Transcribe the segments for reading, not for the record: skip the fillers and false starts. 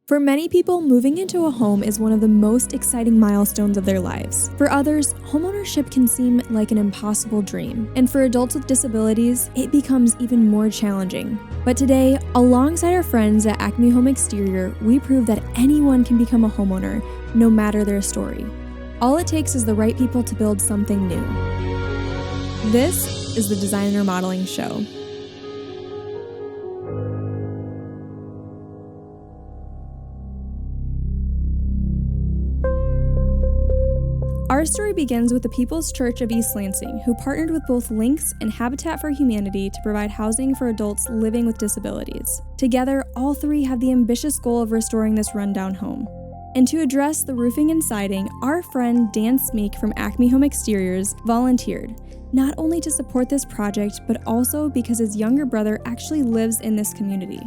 For many people, moving into a home is one of the most exciting milestones of their lives. For others, homeownership can seem like an impossible dream. And for adults with disabilities, it becomes even more challenging. But today, alongside our friends at Acme Home Exterior, we prove that anyone can become a homeowner, no matter their story. All it takes is the right people to build something new. This is the Design and Remodeling Show. Our story begins with the People's Church of East Lansing, who partnered with both Lynx and Habitat for Humanity to provide housing for adults living with disabilities. Together, all three have the ambitious goal of restoring this rundown home. And to address the roofing and siding, our friend Dan Smeek from Acme Home Exteriors volunteered, not only to support this project, but also because his younger brother actually lives in this community.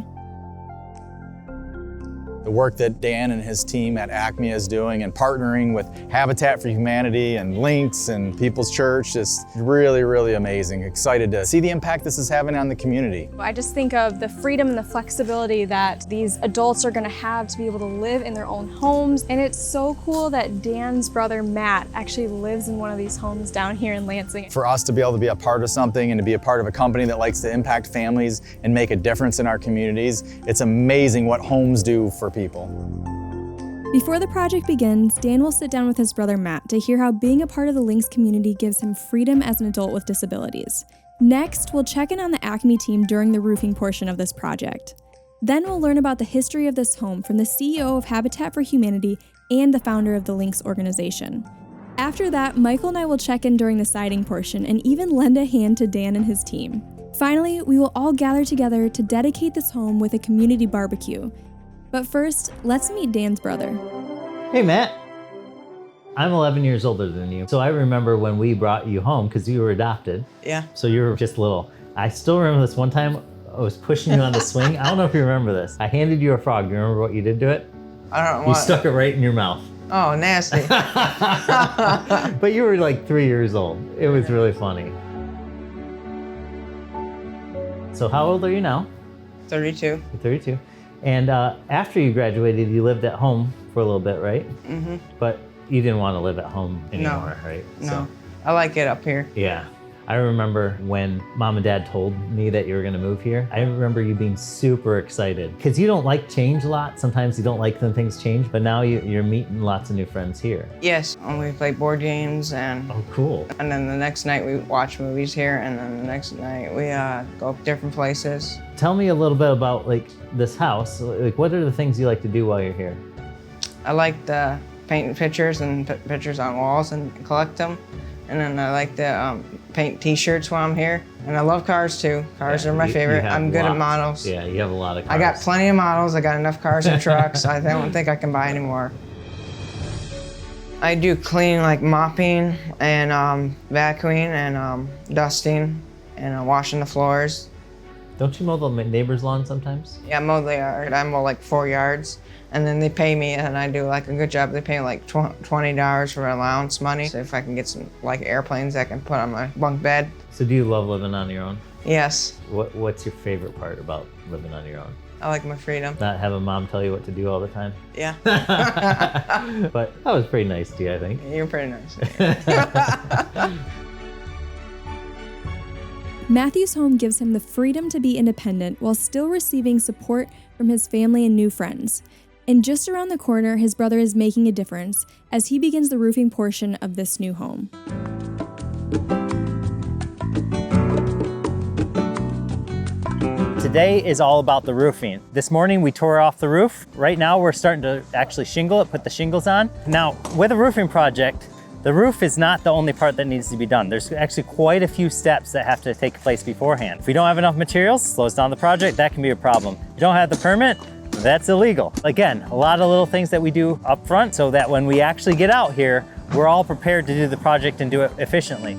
The work that Dan and his team at Acme is doing and partnering with Habitat for Humanity and Lynx and People's Church is really, really amazing. Excited to see the impact this is having on the community. I just think of the freedom and the flexibility that these adults are going to have to be able to live in their own homes. And it's so cool that Dan's brother Matt actually lives in one of these homes down here in Lansing. For us to be able to be a part of something and to be a part of a company that likes to impact families and make a difference in our communities, it's amazing what homes do for people. Before the project begins, Dan will sit down with his brother Matt to hear how being a part of the Lynx community gives him freedom as an adult with disabilities. Next, we'll check in on the Acme team during the roofing portion of this project. Then we'll learn about the history of this home from the CEO of Habitat for Humanity and the founder of the Lynx organization. After that, Michael and I will check in during the siding portion and even lend a hand to Dan and his team. Finally, we will all gather together to dedicate this home with a community barbecue. But first, let's meet Dan's brother. Hey, Matt. I'm 11 years older than you, so I remember when we brought you home because you were adopted. Yeah. So you were just little. I still remember this one time I was pushing you on the swing. I don't know if you remember this. I handed you a frog. You remember what you did to it? I don't know. You stuck it right in your mouth. Oh, nasty. But you were like 3 years old. It was really funny. So how old are you now? 32. You're 32. And after you graduated, you lived at home for a little bit, right? Mm-hmm. But you didn't want to live at home anymore, right? No, So, I like it up here. yeah. I remember when Mom and Dad told me that you were going to move here, I remember you being super excited. Because you don't like change a lot. Sometimes you don't like when things change, but now you're meeting lots of new friends here. Yes, we play board games and Oh, cool. then the next night we watch movies here, and then the next night we go different places. Tell me a little bit about like this house. Like, what are the things you like to do while you're here? I like to paint pictures and put pictures on walls and collect them. And then I like to paint t-shirts while I'm here. And I love cars too. Cars are my favorite. have I'm good at lots. models. Yeah, you have a lot of cars. I got plenty of models. I got enough cars and trucks. I don't think I can buy any more. I do cleaning, like mopping and vacuuming and dusting and washing the floors. Don't you mow the neighbor's lawn sometimes? Yeah, I mow the yard. I mow like 4 yards. And then they pay me and I do like a good job. They pay me like $20 for allowance money. So if I can get some like airplanes I can put on my bunk bed. So do you love living on your own? Yes, What's your favorite part about living on your own? I like my freedom. Not having Mom tell you what to do all the time? Yeah, But that was pretty nice to you, I think. you're pretty nice. Matthew's home gives him the freedom to be independent while still receiving support from his family and new friends. And just around the corner, his brother is making a difference as he begins the roofing portion of this new home. Today is all about the roofing. This morning we tore off the roof. Right now we're starting to actually shingle it, put the shingles on. Now, with a roofing project, the roof is not the only part that needs to be done. There's actually quite a few steps that have to take place beforehand. If we don't have enough materials, slows down the project, that can be a problem. If you don't have the permit, that's illegal. Again, a lot of little things that we do up front so that when we actually get out here, we're all prepared to do the project and do it efficiently.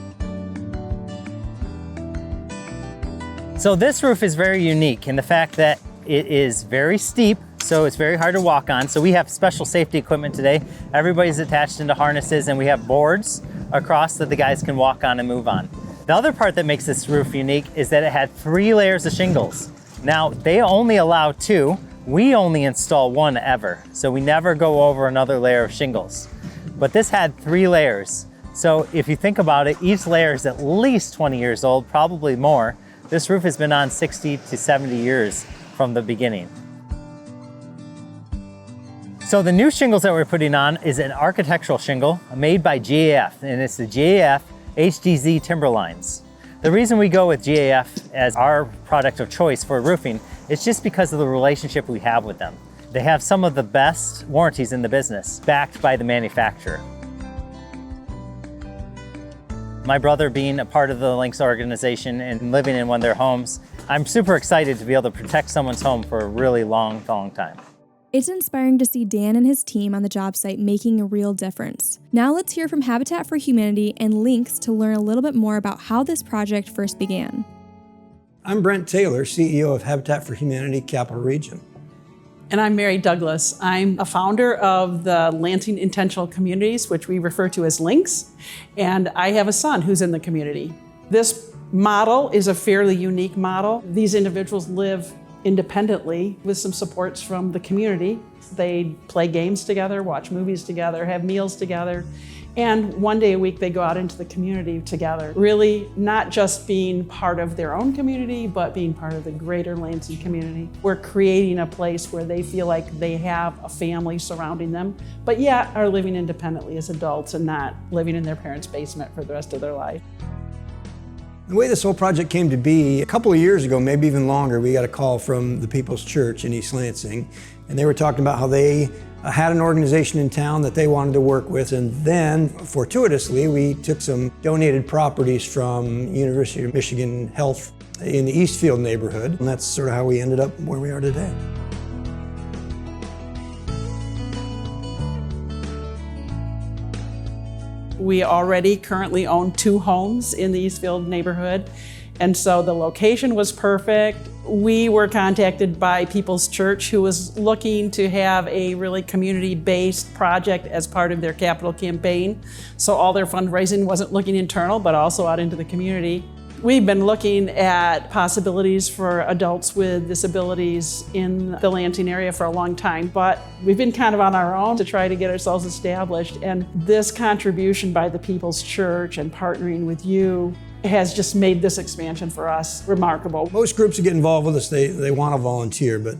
So this roof is very unique in the fact that it is very steep, so it's very hard to walk on. So we have special safety equipment today. Everybody's attached into harnesses and we have boards across that the guys can walk on and move on. The other part that makes this roof unique is that it had 3 layers of shingles. Now, they only allow 2, We only install one ever, so we never go over another layer of shingles. But this had 3 layers. So if you think about it, each layer is at least 20 years old, probably more. This roof has been on 60 to 70 years from the beginning. So the new shingles that we're putting on is an architectural shingle made by GAF, and it's the GAF HDZ timber lines. The reason we go with GAF as our product of choice for roofing is just because of the relationship we have with them. They have some of the best warranties in the business, backed by the manufacturer. My brother being a part of the Lynx organization and living in one of their homes, I'm super excited to be able to protect someone's home for a really long time. It's inspiring to see Dan and his team on the job site making a real difference. Now let's hear from Habitat for Humanity and Lynx to learn a little bit more about how this project first began. I'm Brent Taylor, CEO of Habitat for Humanity Capital Region. And I'm Mary Douglas. I'm a founder of the Lansing Intentional Communities, which we refer to as Lynx, and I have a son who's in the community. This model is a fairly unique model. These individuals live independently with some supports from the community. They play games together, watch movies together, have meals together, and one day a week they go out into the community together. Really not just being part of their own community, but being part of the greater Lansing community. We're creating a place where they feel like they have a family surrounding them, but yet are living independently as adults and not living in their parents' basement for the rest of their life. The way this whole project came to be, a couple of years ago, maybe even longer, we got a call from the People's Church in East Lansing, and they were talking about how they had an organization in town that they wanted to work with, and then, fortuitously, we took some donated properties from University of Michigan Health in the Eastfield neighborhood, and that's sort of how we ended up where we are today. We already currently own 2 homes in the Eastfield neighborhood, and so the location was perfect. We were contacted by People's Church, who was looking to have a really community-based project as part of their capital campaign. So all their fundraising wasn't looking internal, but also out into the community. We've been looking at possibilities for adults with disabilities in the Lansing area for a long time, but we've been kind of on our own to try to get ourselves established. And this contribution by the People's Church and partnering with you has just made this expansion for us remarkable. Most groups that get involved with us, they want to volunteer, but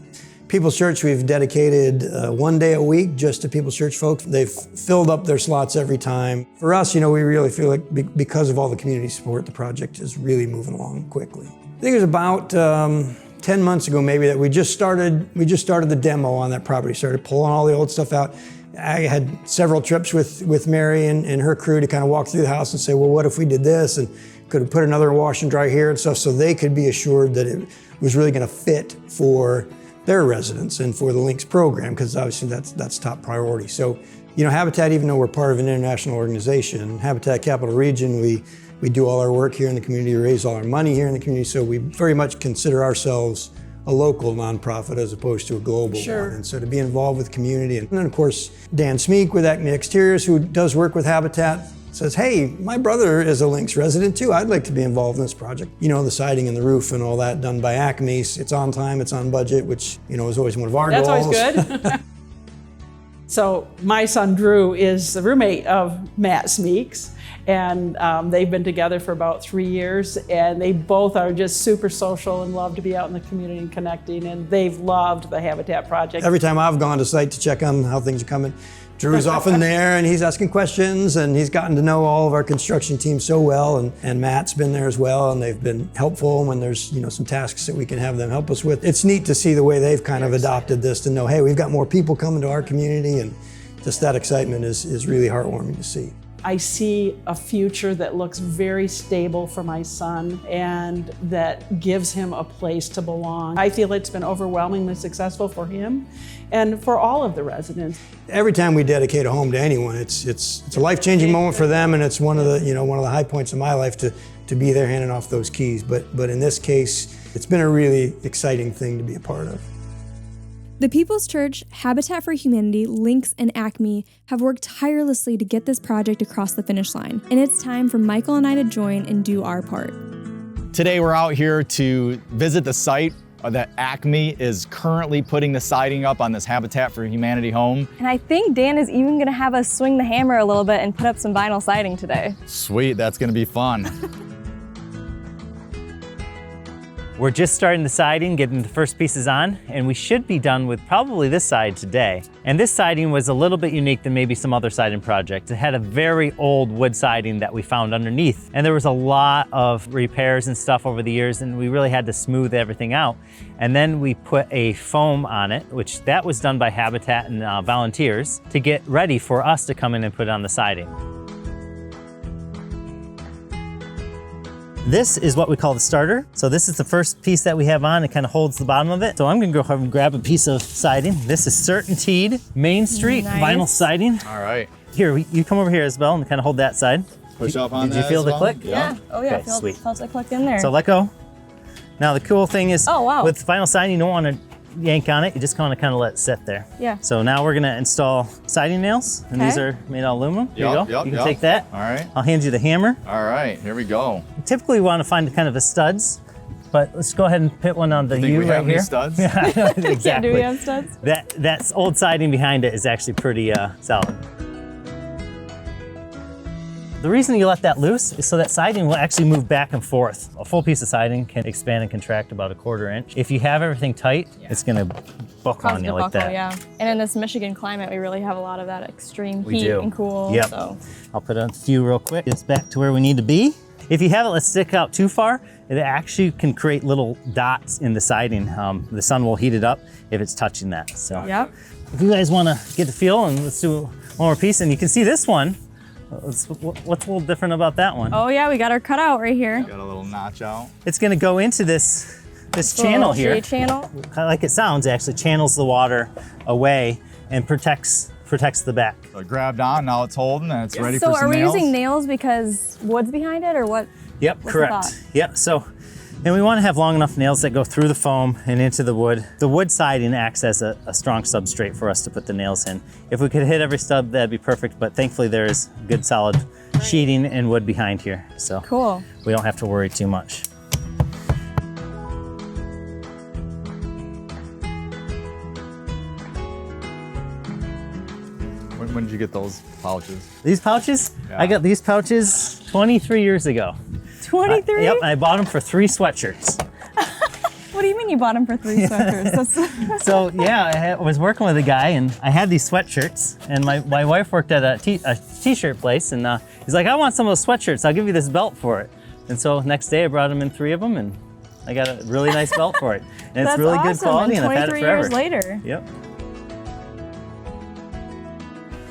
People's Church, we've dedicated 1 day a week just to People's Church folks. They've filled up their slots every time. For us, we really feel like because of all the community support, the project is really moving along quickly. I think it was about 10 months ago maybe that we just started the demo on that property, started pulling all the old stuff out. I had several trips with Mary and her crew to kind of walk through the house and say, well, what if we did this? And could have put another wash and dry here and stuff, so they could be assured that it was really going to fit for their residents and for the Lynx program, because obviously that's top priority. So, Habitat, even though we're part of an international organization, Habitat Capital Region, we do all our work here in the community, raise all our money here in the community, so we very much consider ourselves a local nonprofit as opposed to a global one. And so to be involved with community, and then of course Dan Smeek with Acme Exteriors, who does work with Habitat, says, hey, my brother is a Lynx resident too. I'd like to be involved in this project. The siding and the roof and all that done by Acme. It's on time, it's on budget, which, is always one of our goals. That's always good. So my son Drew is the roommate of Matt Smeeks, and they've been together for about 3 years, and they both are just super social and love to be out in the community and connecting, and they've loved the Habitat project. Every time I've gone to site to check on how things are coming, Drew's often there and he's asking questions, and he's gotten to know all of our construction team so well, and Matt's been there as well, and they've been helpful when there's some tasks that we can have them help us with. It's neat to see the way they've kind of adopted this, to know, hey, we've got more people coming to our community, and just that excitement is really heartwarming to see. I see a future that looks very stable for my son and that gives him a place to belong. I feel it's been overwhelmingly successful for him and for all of the residents. Every time we dedicate a home to anyone, it's a life-changing moment for them, and it's one of the high points of my life to be there handing off those keys. But in this case, it's been a really exciting thing to be a part of. The People's Church, Habitat for Humanity, Lynx, and Acme have worked tirelessly to get this project across the finish line, and it's time for Michael and I to join and do our part. Today we're out here to visit the site that Acme is currently putting the siding up on this Habitat for Humanity home. And I think Dan is even gonna have us swing the hammer a little bit and put up some vinyl siding today. Sweet, that's gonna be fun. We're just starting the siding, getting the first pieces on, and we should be done with probably this side today. And this siding was a little bit unique than maybe some other siding projects. It had a very old wood siding that we found underneath. And there was a lot of repairs and stuff over the years, and we really had to smooth everything out. And then we put a foam on it, which that was done by Habitat and volunteers to get ready for us to come in and put on the siding. This is what we call the starter. So this is the first piece that we have on. It kind of holds the bottom of it. So I'm gonna go ahead and grab a piece of siding. This is Certainteed Main Street vinyl siding. All right. Here, you come over here, Isabel, and kind of hold that side. Push up on that. Did you feel the click? Yeah. Oh yeah, Okay, sweet. Feels like clicked in there. So let go. Now the cool thing is, Oh, wow. with vinyl siding, you don't want to yank on it. You just kind of let it sit there. Yeah. So now we're gonna install siding nails, and these Okay. are made out of aluminum. Here you Yup, go. yup, You can yup. take that. All right. I'll hand you the hammer. All right, here we go. Typically, we want to find kind of a studs, but let's go ahead and put one on the Think U we right have any here. studs? Exactly. Yeah, do we have studs? That old siding behind it is actually pretty solid. The reason you let that loose is so that siding will actually move back and forth. A full piece of siding can expand and contract about a 1/4 inch. If you have everything tight, it's gonna buckle on you like that. Yeah. And in this Michigan climate, we really have a lot of that extreme We heat do. and cool. Yep. So I'll put a few real quick. It's back to where we need to be. If you have it, let's stick out too far, it actually can create little dots in the siding. The sun will heat it up if it's touching that. So yep. if you guys wanna get the feel, and let's do one more piece, and you can see this one. What's a little different about that one? Oh yeah, we got our cutout right here. Got a little notch out. It's gonna go into this channel here. Shade channel. Kind of like it sounds, it actually channels the water away and protects the back. So it grabbed on, now it's holding and it's ready So for some are we nails. using nails because wood's behind it, or what? Yep, What's the correct. thought? Yep, so, and we want to have long enough nails that go through the foam and into the wood. The wood siding acts as a strong substrate for us to put the nails in. If we could hit every stub, that'd be perfect, but thankfully there is good solid sheeting and wood behind here, so Cool. we don't have to worry too much. When did you get those pouches? These pouches, Yeah. I got these pouches 23 years ago. 23? Yep, I bought them for 3 sweatshirts. What do you mean you bought them for 3 sweaters? That's So yeah, I was working with a guy and I had these sweatshirts, and my wife worked at a t-shirt place, and he's like, I want some of those sweatshirts, I'll give you this belt for it. And so next day I brought him in 3 of them, and I got a really nice belt for it. And it's That's really good awesome. quality, and and I've had it 23 forever. years later. Yep.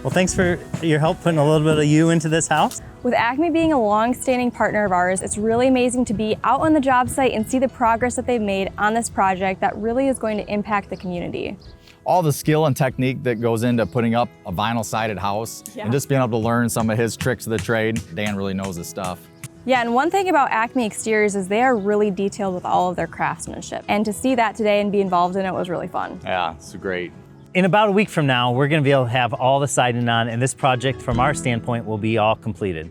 Well, thanks for your help putting a little bit of you into this house. With Acme being a long-standing partner of ours, it's really amazing to be out on the job site and see the progress that they've made on this project that really is going to impact the community. All the skill and technique that goes into putting up a vinyl sided house, Yeah. and just being able to learn some of his tricks of the trade. Dan really knows his stuff. Yeah, and one thing about Acme Exteriors is they are really detailed with all of their craftsmanship. And to see that today and be involved in it was really fun. Yeah, it's great. In about a week from now, we're gonna be able to have all the siding on, and this project, from our standpoint, will be all completed.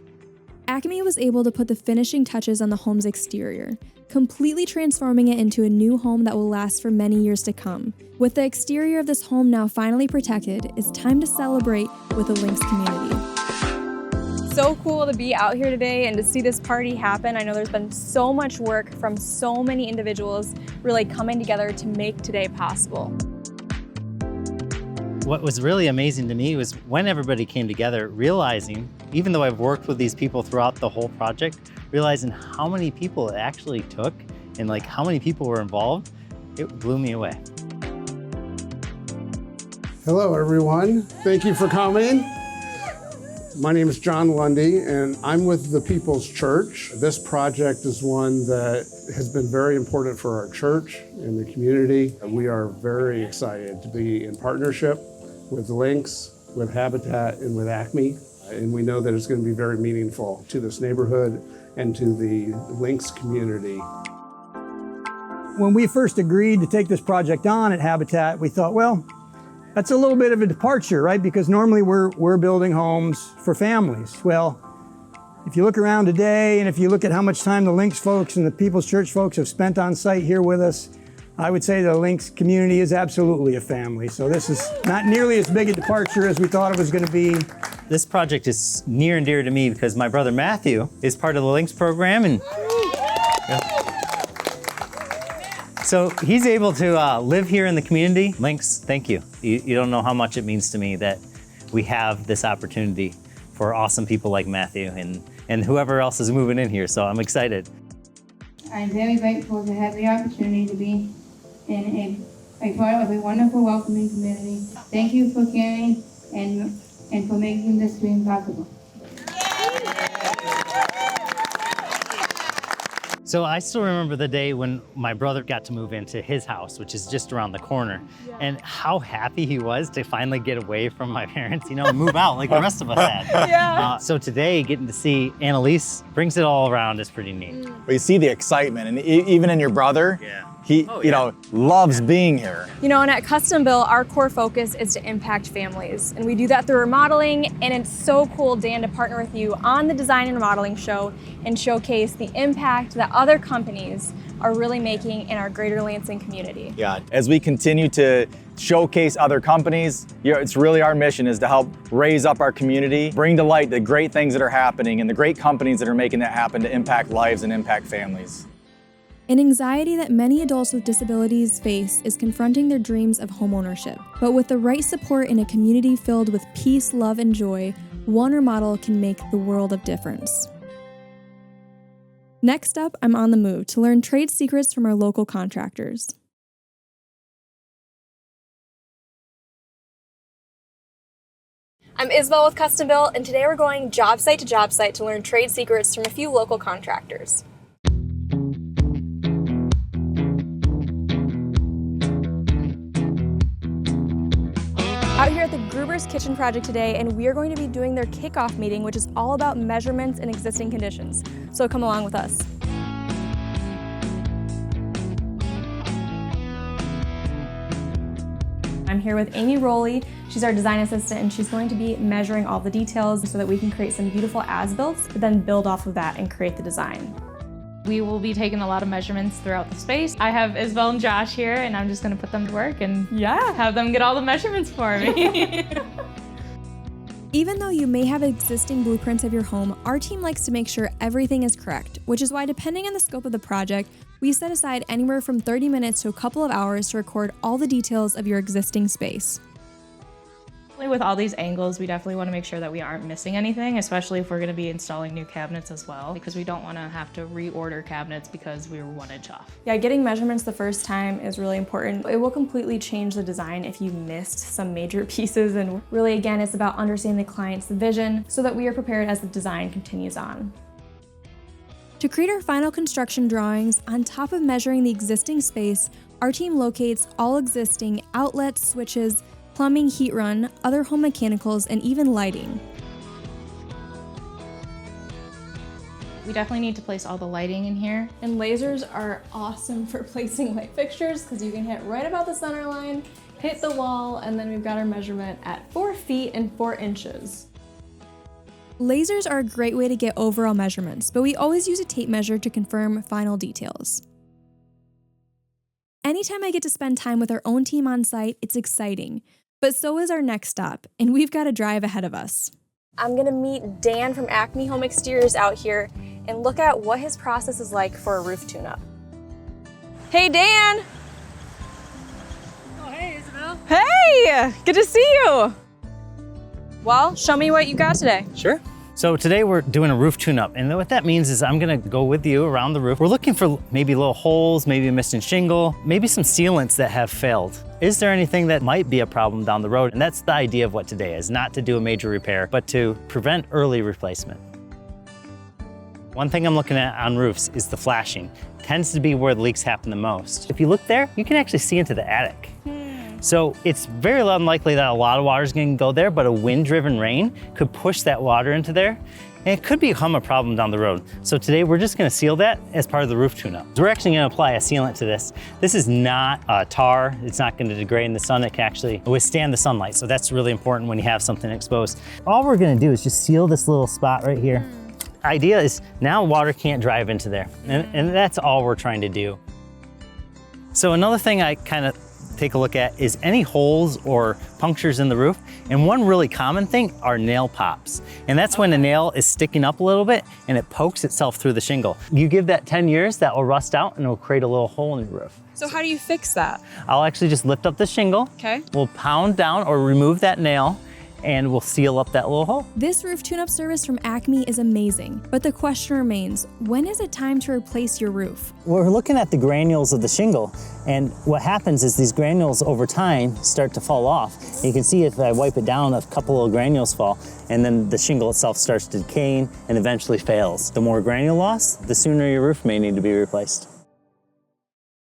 Acme was able to put the finishing touches on the home's exterior, completely transforming it into a new home that will last for many years to come. With the exterior of this home now finally protected, it's time to celebrate with the Lynx community. So cool to be out here today and to see this party happen. I know there's been so much work from so many individuals really coming together to make today possible. What was really amazing to me was when everybody came together, realizing, even though I've worked with these people throughout the whole project, realizing how many people it actually took and like how many people were involved, it blew me away. Hello, everyone. Thank you for coming. My name is John Lundy, and I'm with the People's Church. This project is one that has been very important for our church and the community. We are very excited to be in partnership with Lynx, with Habitat, and with Acme. And we know that it's going to be very meaningful to this neighborhood and to the Lynx community. When we first agreed to take this project on at Habitat, we thought, well, that's a little bit of a departure, right? Because normally we're building homes for families. Well, if you look around today and if you look at how much time the Lynx folks and the People's Church folks have spent on site here with us, I would say the Links community is absolutely a family. So this is not nearly as big a departure as we thought it was going to be. This project is near and dear to me because my brother Matthew is part of the Links program, and so he's able to live here in the community. Links, thank you. You don't know how much it means to me that we have this opportunity for awesome people like Matthew and whoever else is moving in here, so I'm excited. I'm very grateful to have the opportunity to be in a part of a wonderful welcoming community. Thank you for caring and for making this dream possible. So I still remember the day when my brother got to move into his house, which is just around the corner, and how happy he was to finally get away from my parents, and move out like the rest of us had. Yeah. So today, getting to see Annalise brings it all around is pretty neat. But you see the excitement, and even in your brother, he loves being here. And at Custom Built, our core focus is to impact families. And we do that through remodeling, and it's so cool, Dan, to partner with you on the Design and Remodeling Show and showcase the impact that other companies are really making in our greater Lansing community. Yeah, as we continue to showcase other companies, it's really our mission is to help raise up our community, bring to light the great things that are happening and the great companies that are making that happen to impact lives and impact families. An anxiety that many adults with disabilities face is confronting their dreams of homeownership. But with the right support in a community filled with peace, love, and joy, one remodel can make the world of difference. Next up, I'm on the move to learn trade secrets from our local contractors. I'm Isabel with Custom Built, and today we're going job site to learn trade secrets from a few local contractors. Out here at the Gruber's Kitchen Project today, and we are going to be doing their kickoff meeting, which is all about measurements and existing conditions. So come along with us. I'm here with Amy Rowley. She's our design assistant, and she's going to be measuring all the details so that we can create some beautiful as-builts, but then build off of that and create the design. We will be taking a lot of measurements throughout the space. I have Isabel and Josh here, and I'm just gonna put them to work and have them get all the measurements for me. Even though you may have existing blueprints of your home, our team likes to make sure everything is correct, which is why, depending on the scope of the project, we set aside anywhere from 30 minutes to a couple of hours to record all the details of your existing space. With all these angles, we definitely want to make sure that we aren't missing anything, especially if we're going to be installing new cabinets as well, because we don't want to have to reorder cabinets because we were 1 inch off. Yeah, getting measurements the first time is really important. It will completely change the design if you missed some major pieces, and really, again, it's about understanding the client's vision so that we are prepared as the design continues on. To create our final construction drawings, on top of measuring the existing space, our team locates all existing outlets, switches, plumbing, heat run, other home mechanicals, and even lighting. We definitely need to place all the lighting in here. And lasers are awesome for placing light fixtures because you can hit right about the center line, hit the wall, and then we've got our measurement at 4 feet and 4 inches. Lasers are a great way to get overall measurements, but we always use a tape measure to confirm final details. Anytime I get to spend time with our own team on site, it's exciting. But so is our next stop, and we've got a drive ahead of us. I'm gonna meet Dan from Acme Home Exteriors out here and look at what his process is like for a roof tune-up. Hey, Dan! Oh, hey, Isabel. Hey! Good to see you! Well, show me what you got today. Sure. So today we're doing a roof tune-up, and what that means is I'm gonna go with you around the roof. We're looking for maybe little holes, maybe a missing shingle, maybe some sealants that have failed. Is there anything that might be a problem down the road? And that's the idea of what today is, not to do a major repair, but to prevent early replacement. One thing I'm looking at on roofs is the flashing. It tends to be where the leaks happen the most. If you look there, you can actually see into the attic. So it's very unlikely that a lot of water is going to go there, but a wind-driven rain could push that water into there, and it could become a problem down the road. So today we're just going to seal that as part of the roof tune-up. We're actually going to apply a sealant to this. This is not tar. It's not going to degrade in the sun. It can actually withstand the sunlight. So that's really important when you have something exposed. All we're going to do is just seal this little spot right here. Idea is now water can't drive into there, and that's all we're trying to do. So another thing I kind of take a look at is any holes or punctures in the roof. And one really common thing are nail pops. And that's when a nail is sticking up a little bit and it pokes itself through the shingle. You give that 10 years, that will rust out and it'll create a little hole in your roof. So how do you fix that? I'll actually just lift up the shingle. Okay. We'll pound down or remove that nail and we'll seal up that little hole. This roof tune-up service from Acme is amazing, but the question remains, when is it time to replace your roof? We're looking at the granules of the shingle, and what happens is these granules over time start to fall off. You can see if I wipe it down, a couple of granules fall, and then the shingle itself starts decaying and eventually fails. The more granule loss, the sooner your roof may need to be replaced.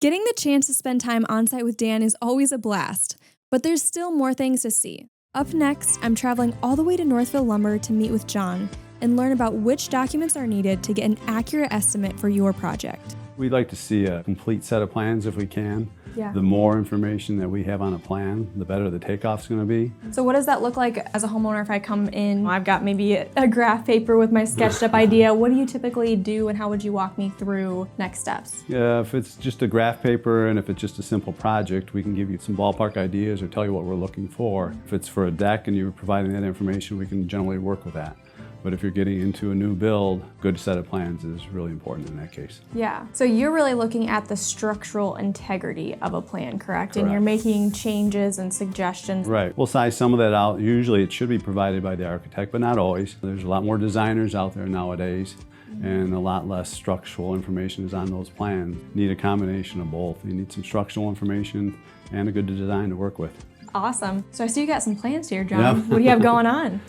Getting the chance to spend time on site with Dan is always a blast, but there's still more things to see. Up next, I'm traveling all the way to Northville Lumber to meet with John and learn about which documents are needed to get an accurate estimate for your project. We'd like to see a complete set of plans if we can. Yeah. The more information that we have on a plan, the better the takeoff's going to be. So what does that look like as a homeowner if I come in? I've got maybe a graph paper with my sketched up idea. What do you typically do and how would you walk me through next steps? Yeah, if it's just a graph paper and if it's just a simple project, we can give you some ballpark ideas or tell you what we're looking for. If it's for a deck and you're providing that information, we can generally work with that. But if you're getting into a new build, good set of plans is really important in that case. Yeah, so you're really looking at the structural integrity of a plan, correct? And you're making changes and suggestions. Right, we'll size some of that out. Usually it should be provided by the architect, but not always. There's a lot more designers out there nowadays, and a lot less structural information is on those plans. You need a combination of both. You need some structural information and a good design to work with. Awesome. So I see you got some plans here, John. Yeah. What do you have going on?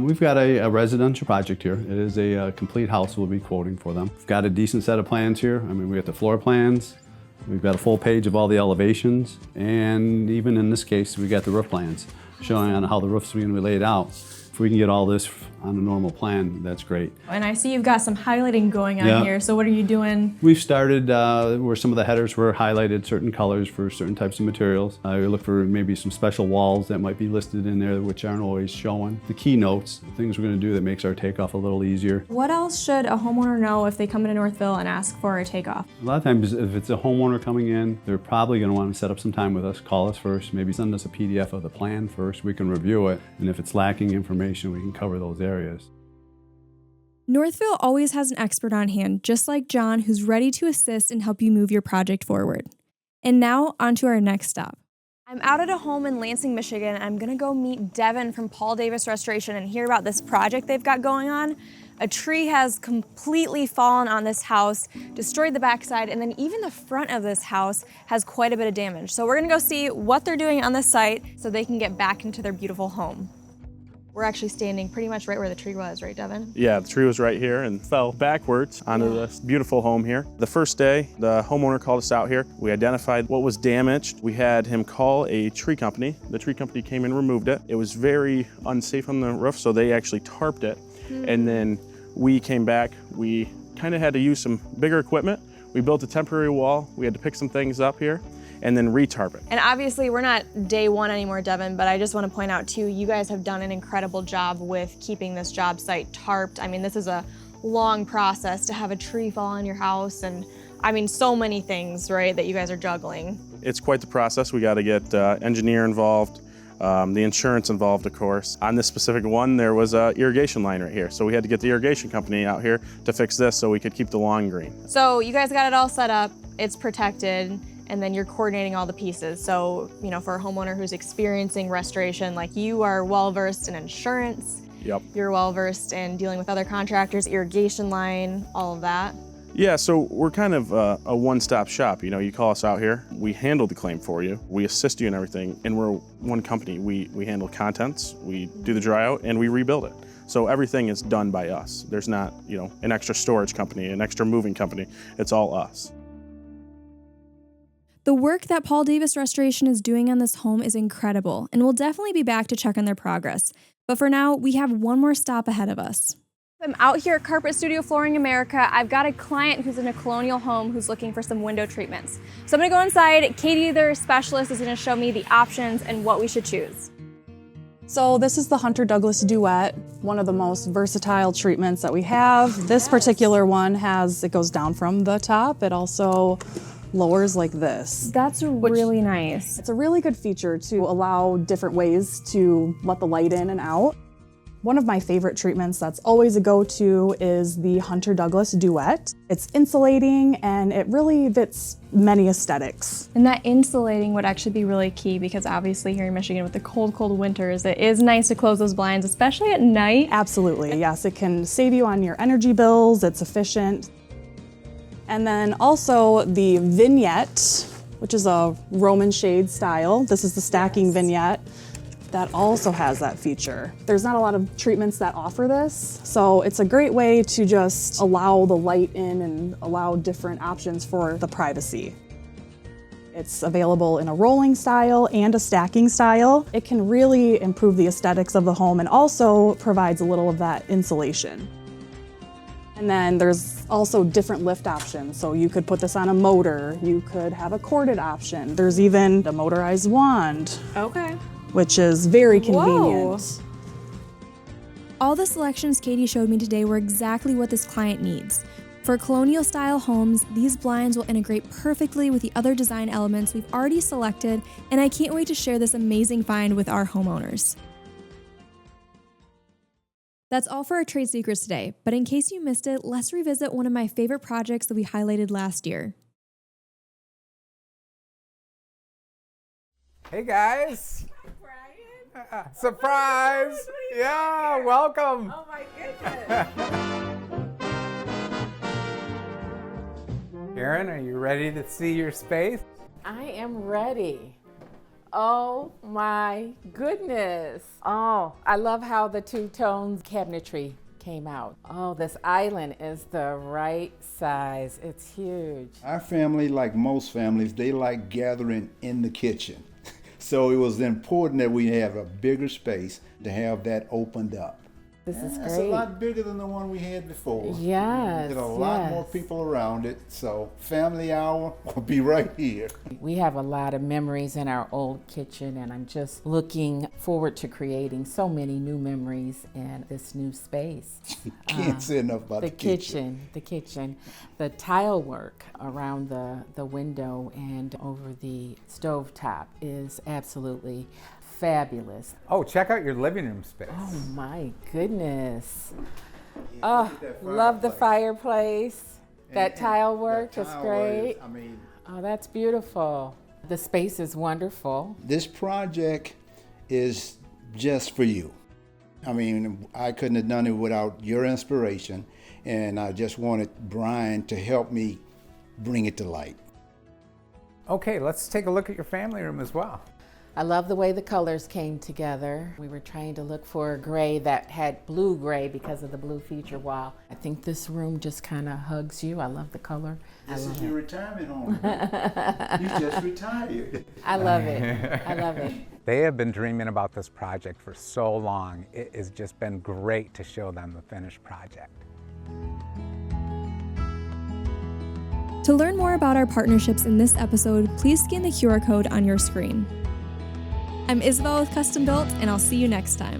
We've got a residential project here. It is a complete house we'll be quoting for them. We've got a decent set of plans here. I mean, we got the floor plans, we've got a full page of all the elevations, and even in this case, we got the roof plans showing on how the roof's going to be laid out. If we can get all this on a normal plan, that's great. And I see you've got some highlighting going on here. So what are you doing? We've started where some of the headers were highlighted certain colors for certain types of materials. We look for maybe some special walls that might be listed in there which aren't always showing. The keynotes, the things we're going to do that makes our takeoff a little easier. What else should a homeowner know if they come into Northville and ask for a takeoff? A lot of times if it's a homeowner coming in, they're probably going to want to set up some time with us, call us first, maybe send us a PDF of the plan first. We can review it, and if it's lacking information, we can cover those areas. Northville always has an expert on hand, just like John, who's ready to assist and help you move your project forward. And now, on to our next stop. I'm out at a home in Lansing, Michigan, and I'm gonna go meet Devin from Paul Davis Restoration and hear about this project they've got going on. A tree has completely fallen on this house, destroyed the backside, and then even the front of this house has quite a bit of damage. So we're gonna go see what they're doing on this site so they can get back into their beautiful home. We're actually standing pretty much right where the tree was, right, Devin? Yeah, the tree was right here and fell backwards onto this beautiful home here. The first day, the homeowner called us out here. We identified what was damaged. We had him call a tree company. The tree company came and removed it. It was very unsafe on the roof, so they actually tarped it. And then we came back. We kind of had to use some bigger equipment. We built a temporary wall. We had to pick some things up here and then retarp it. And obviously we're not day one anymore, Devin, but I just want to point out too, you guys have done an incredible job with keeping this job site tarped. I mean, this is a long process to have a tree fall on your house, and I mean, so many things, right, that you guys are juggling. It's quite the process. We got to get engineer involved, the insurance involved, of course. On this specific one, there was an irrigation line right here. So we had to get the irrigation company out here to fix this so we could keep the lawn green. So you guys got it all set up, it's protected, and then you're coordinating all the pieces. So, you know, for a homeowner who's experiencing restoration, like you are well-versed in insurance. Yep. You're well-versed in dealing with other contractors, irrigation line, all of that. Yeah, so we're kind of a one-stop shop. You know, you call us out here, we handle the claim for you, we assist you in everything, and we're one company. We handle contents, we do the dry out, and we rebuild it. So everything is done by us. There's not, you know, an extra storage company, an extra moving company. It's all us. The work that Paul Davis Restoration is doing on this home is incredible, and we'll definitely be back to check on their progress. But for now, we have one more stop ahead of us. I'm out here at Carpet Studio Flooring America. I've got a client who's in a colonial home who's looking for some window treatments. So I'm gonna go inside. Katie, their specialist, is gonna show me the options and what we should choose. So this is the Hunter Douglas Duet, one of the most versatile treatments that we have. This particular one it goes down from the top. It also lowers like this. That's really nice. It's a really good feature to allow different ways to let the light in and out. One of my favorite treatments that's always a go-to is the Hunter Douglas Duet. It's insulating and it really fits many aesthetics. And that insulating would actually be really key because obviously here in Michigan with the cold, cold winters, it is nice to close those blinds, especially at night. Absolutely, yes. It can save you on your energy bills, it's efficient. And then also the vignette, which is a Roman shade style. This is the stacking vignette. That also has that feature. There's not a lot of treatments that offer this, so it's a great way to just allow the light in and allow different options for the privacy. It's available in a rolling style and a stacking style. It can really improve the aesthetics of the home and also provides a little of that insulation. And then there's also different lift options. So you could put this on a motor, you could have a corded option. There's even a motorized wand. Okay. Which is very convenient. Whoa. All the selections Katie showed me today were exactly what this client needs. For colonial style homes, these blinds will integrate perfectly with the other design elements we've already selected, and I can't wait to share this amazing find with our homeowners. That's all for our trade secrets today, but in case you missed it, let's revisit one of my favorite projects that we highlighted last year. Hey guys! Surprise! Yeah, welcome! Oh my goodness! Karen, are you ready to see your space? I am ready. Oh my goodness. Oh, I love how the two-tone cabinetry came out. Oh, this island is the right size. It's huge. Our family, like most families, they like gathering in the kitchen. So it was important that we have a bigger space to have that opened up. This is great. It's a lot bigger than the one we had before. Yes, There's a lot more people around it, so family hour will be right here. We have a lot of memories in our old kitchen, and I'm just looking forward to creating so many new memories in this new space. Can't say enough about the kitchen. The kitchen, the tile work around the window and over the stovetop is absolutely fabulous. Oh, check out your living room space. Oh my goodness. Oh, love the fireplace. That tile work is great. Oh, that's beautiful. The space is wonderful. This project is just for you. I mean, I couldn't have done it without your inspiration, and I just wanted Brian to help me bring it to light. Okay, let's take a look at your family room as well. I love the way the colors came together. We were trying to look for a gray that had blue gray because of the blue feature wall. I think this room just kind of hugs you. I love the color. This is your retirement home. You just retired. I love it. I love it. They have been dreaming about this project for so long. It has just been great to show them the finished project. To learn more about our partnerships in this episode, please scan the QR code on your screen. I'm Isabel with Custom Built, and I'll see you next time.